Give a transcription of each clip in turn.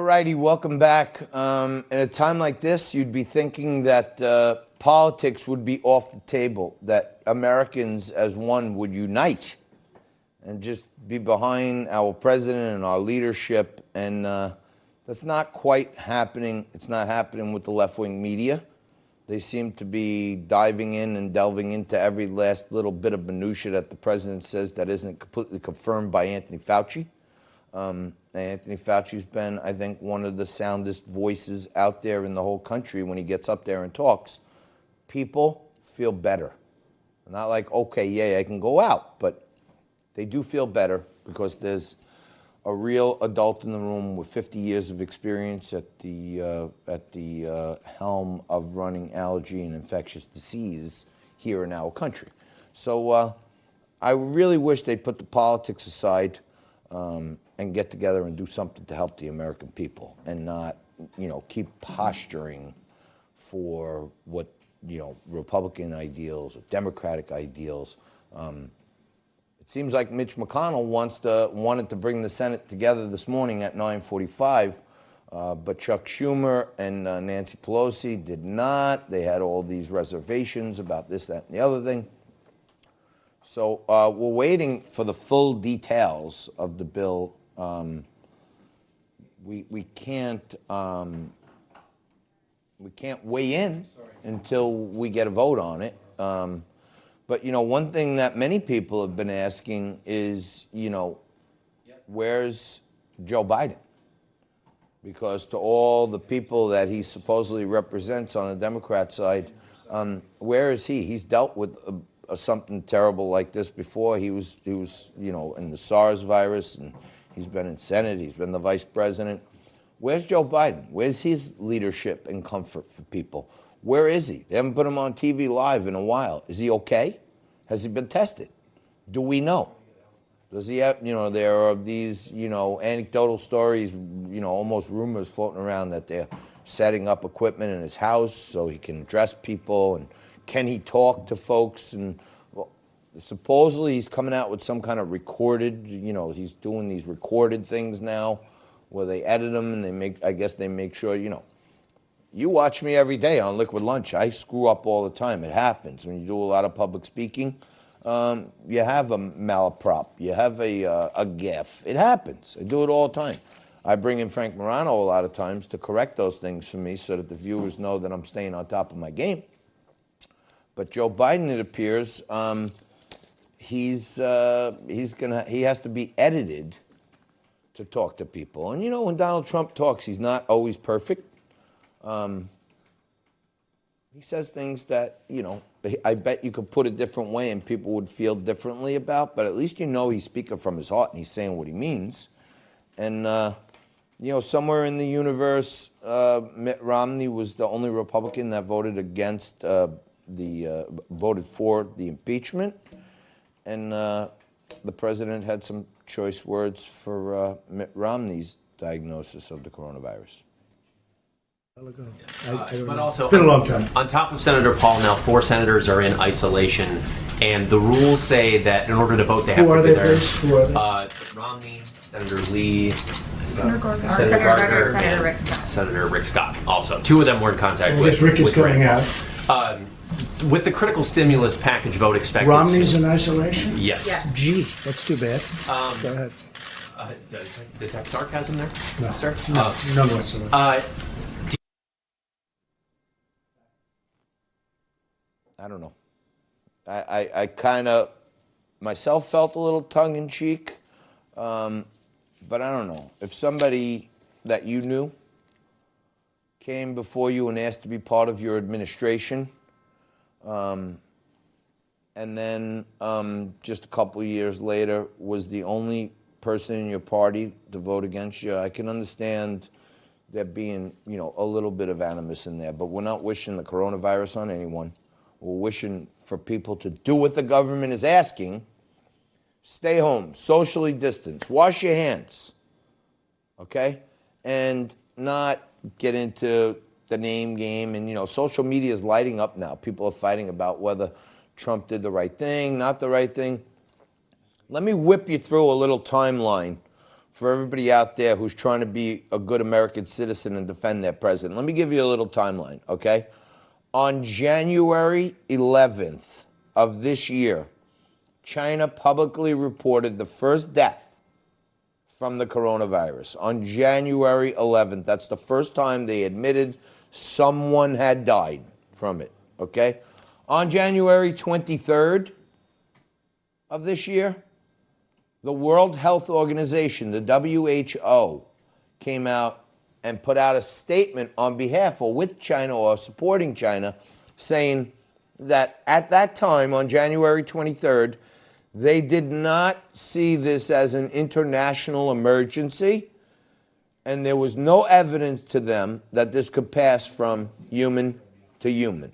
righty, welcome back. At a time like this, you'd be thinking that politics would be off the table, that Americans as one would unite and just be behind our president and our leadership. And that's not quite happening. It's not happening with the left-wing media. They seem to be diving in and delving into every last little bit of minutia that the president says that isn't completely confirmed by Anthony Fauci. Anthony Fauci's been, I think, one of the soundest voices out there in the whole country when he gets up there and talks. People feel better. Not like, okay, yeah, I can go out, but they do feel better because there's a real adult in the room with 50 years of experience at the helm of running allergy and infectious disease here in our country. So I really wish they'd put the politics aside and get together and do something to help the American people and not, keep posturing for what, Republican ideals or Democratic ideals. It seems like Mitch McConnell wanted to bring the Senate together this morning at 9:45, but Chuck Schumer and Nancy Pelosi did not. They had all these reservations about this, that, and the other thing. So we're waiting for the full details of the bill. We can't weigh in until we get a vote on it. But one thing that many people have been asking is, where's Joe Biden? Because to all the people that he supposedly represents on the Democrat side, where is he? He's dealt with something terrible like this before. He was in the SARS virus, and he's been in Senate. He's been the vice president. Where's Joe Biden? Where's his leadership and comfort for people? Where is he? They haven't put him on TV live in a while. Is he okay? Has he been tested? Do we know? Does he have, there are these, anecdotal stories, almost rumors floating around that they're setting up equipment in his house so he can address people, and can he talk to folks? And well, supposedly he's coming out with some kind of recorded, he's doing these recorded things now where they edit them and they make sure, you watch me every day on Liquid Lunch. I screw up all the time. It happens. When you do a lot of public speaking, you have a malaprop. You have a gaffe. It happens. I do it all the time. I bring in Frank Morano a lot of times to correct those things for me so that the viewers know that I'm staying on top of my game. But Joe Biden, it appears, he has to be edited to talk to people. And when Donald Trump talks, he's not always perfect. He says things that, I bet you could put a different way and people would feel differently about, but at least he's speaking from his heart and he's saying what he means. And, somewhere in the universe, Mitt Romney was the only Republican that voted voted for the impeachment. And the president had some choice words for Mitt Romney's diagnosis of the coronavirus. But also, it's been a long time. On top of Senator Paul, now 4 senators are in isolation, and the rules say that in order to vote, they have to be there. Who are they? Romney, Senator Lee, Senator Gardner, Senator Rick Scott. Senator Rick Scott. Also, 2 of them were in contact I guess Rick is coming out. With the critical stimulus package vote expected. Romney's in isolation? Yes. Gee, that's too bad. Go ahead. Detect sarcasm there? No, sir? none whatsoever. I don't know. I kind of myself felt a little tongue-in-cheek, but I don't know. If somebody that you knew came before you and asked to be part of your administration, and then just a couple of years later was the only person in your party to vote against you, I can understand there being, a little bit of animus in there. But we're not wishing the coronavirus on anyone. We're wishing for people to do what the government is asking. Stay home, socially distance, wash your hands, okay? And not get into the name game. And, social media is lighting up now. People are fighting about whether Trump did the right thing, not the right thing. Let me whip you through a little timeline for everybody out there who's trying to be a good American citizen and defend their president. Let me give you a little timeline, okay? On January 11th of this year, China publicly reported the first death from the coronavirus. On January 11th, that's the first time they admitted someone had died from it, okay? On January 23rd of this year, the World Health Organization, the WHO, came out and put out a statement on behalf or with China or supporting China, saying that at that time, on January 23rd, they did not see this as an international emergency, and there was no evidence to them that this could pass from human to human.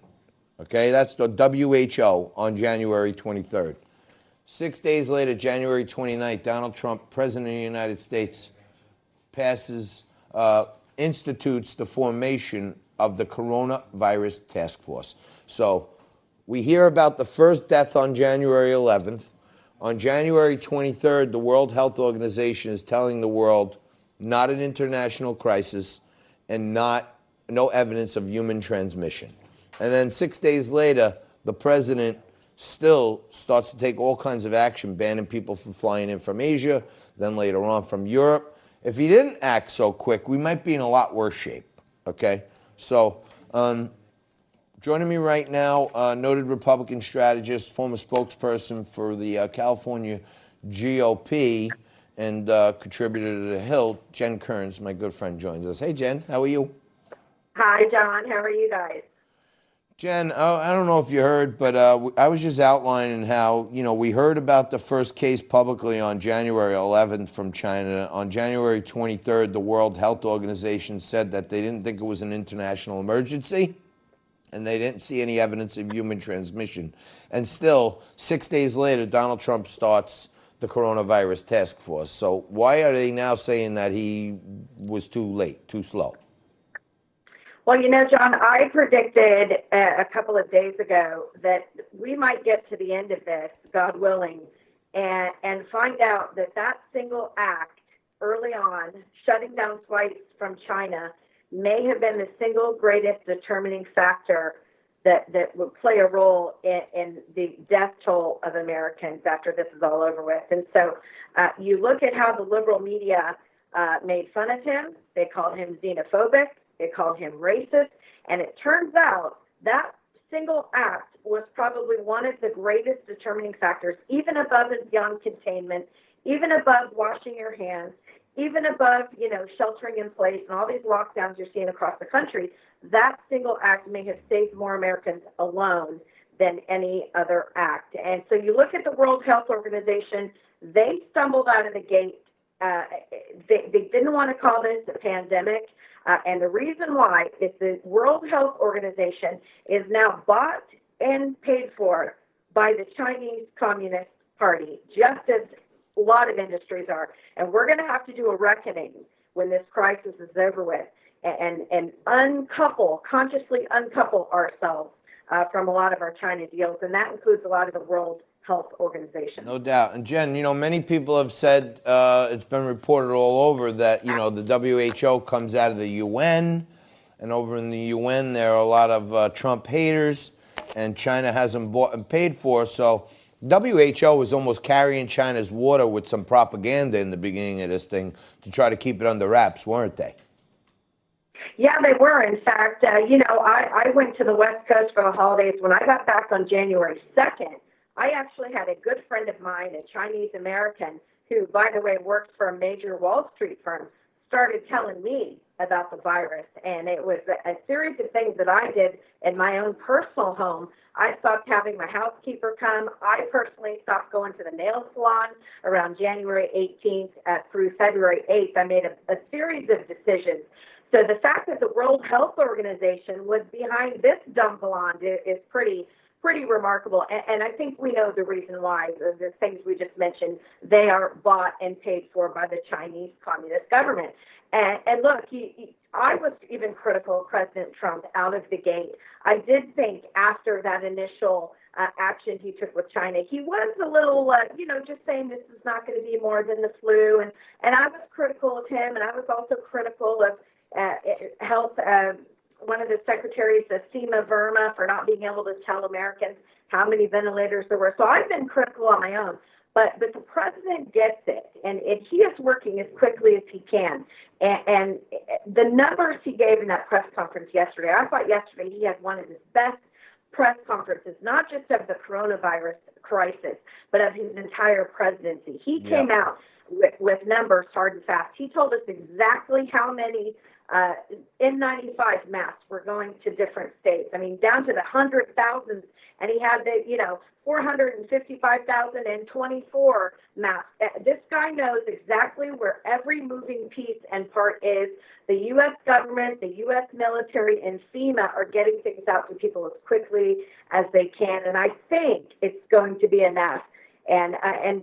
Okay, that's the WHO on January 23rd. 6 days later, January 29th, Donald Trump, President of the United States, institutes the formation of the Coronavirus Task Force. So we hear about the first death on January 11th. On January 23rd, the World Health Organization is telling the world not an international crisis and no evidence of human transmission. And then 6 days later, the president still starts to take all kinds of action, banning people from flying in from Asia, then later on from Europe. If he didn't act so quick, we might be in a lot worse shape, okay? So joining me right now, noted Republican strategist, former spokesperson for the California GOP, and contributor to The Hill, Jen Kearns, my good friend, joins us. Hey, Jen, how are you? Hi, John. How are you guys? Jen, I don't know if you heard, but I was just outlining how, we heard about the first case publicly on January 11th from China. On January 23rd, the World Health Organization said that they didn't think it was an international emergency, and they didn't see any evidence of human transmission. And still, 6 days later, Donald Trump starts the Coronavirus Task Force. So why are they now saying that he was too late, too slow? Well, John, I predicted a couple of days ago that we might get to the end of this, God willing, and find out that single act early on, shutting down flights from China, may have been the single greatest determining factor that would play a role in the death toll of Americans after this is all over with. And so you look at how the liberal media made fun of him. They called him xenophobic. They called him racist. And it turns out that single act was probably one of the greatest determining factors, even above and beyond containment, even above washing your hands, even above, sheltering in place and all these lockdowns you're seeing across the country. That single act may have saved more Americans alone than any other act. And so you look at the World Health Organization, they stumbled out of the gate. They didn't want to call this a pandemic. And the reason why is the World Health Organization is now bought and paid for by the Chinese Communist Party, just as a lot of industries are. And we're going to have to do a reckoning when this crisis is over with and consciously uncouple ourselves from a lot of our China deals. And that includes a lot of the World Health Organization. No doubt. And Jen, many people have said, it's been reported all over that, the WHO comes out of the UN, and over in the UN there are a lot of Trump haters, and China hasn't bought and paid for. So WHO was almost carrying China's water with some propaganda in the beginning of this thing to try to keep it under wraps, weren't they? Yeah, they were. In fact, I went to the West Coast for the holidays. When I got back on January 2nd, I actually had a good friend of mine, a Chinese American, who, by the way, works for a major Wall Street firm, started telling me about the virus. And it was a series of things that I did in my own personal home. I stopped having my housekeeper come. I personally stopped going to the nail salon around January 18th through February 8th. I made a series of decisions. So the fact that the World Health Organization was behind this dumb blonde is pretty remarkable. And I think we know the reason why. The things we just mentioned, they are bought and paid for by the Chinese Communist government. And look, I was even critical of President Trump out of the gate. I did think after that initial action he took with China, he was a little, just saying this is not going to be more than the flu. And I was critical of him, and I was also critical of health. One of the secretaries, Seema Verma, for not being able to tell Americans how many ventilators there were. So I've been critical on my own. But the president gets it, and he is working as quickly as he can. And the numbers he gave in that press conference yesterday, I thought yesterday he had one of his best press conferences, not just of the coronavirus crisis, but of his entire presidency. He came out with numbers hard and fast. He told us exactly how many N95 masks were going to different states. I mean, down to the 100,000s, and he had the, 455,024 masks. This guy knows exactly where every moving piece and part is. The U.S. government, the U.S. military, and FEMA are getting things out to people as quickly as they can, and I think it's going to be enough. And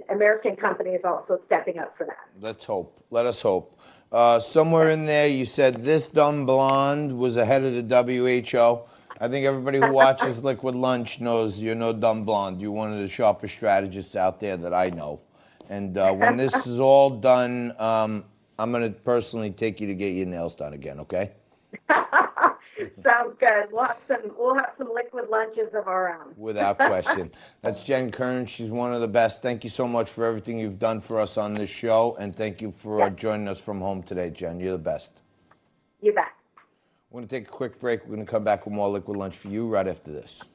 American companies also stepping up for that. Let's hope. Let us hope. Somewhere in there, you said this dumb blonde was ahead of the WHO. I think everybody who watches Liquid Lunch knows you're no dumb blonde. You're one of the sharpest strategists out there that I know. And when this is all done, I'm going to personally take you to get your nails done again, okay? Sounds good. We'll have some liquid lunches of our own. Without question. That's Jen Kern. She's one of the best. Thank you so much for everything you've done for us on this show, and thank you for joining us from home today, Jen. You're the best. You bet. We're going to take a quick break. We're going to come back with more Liquid Lunch for you right after this.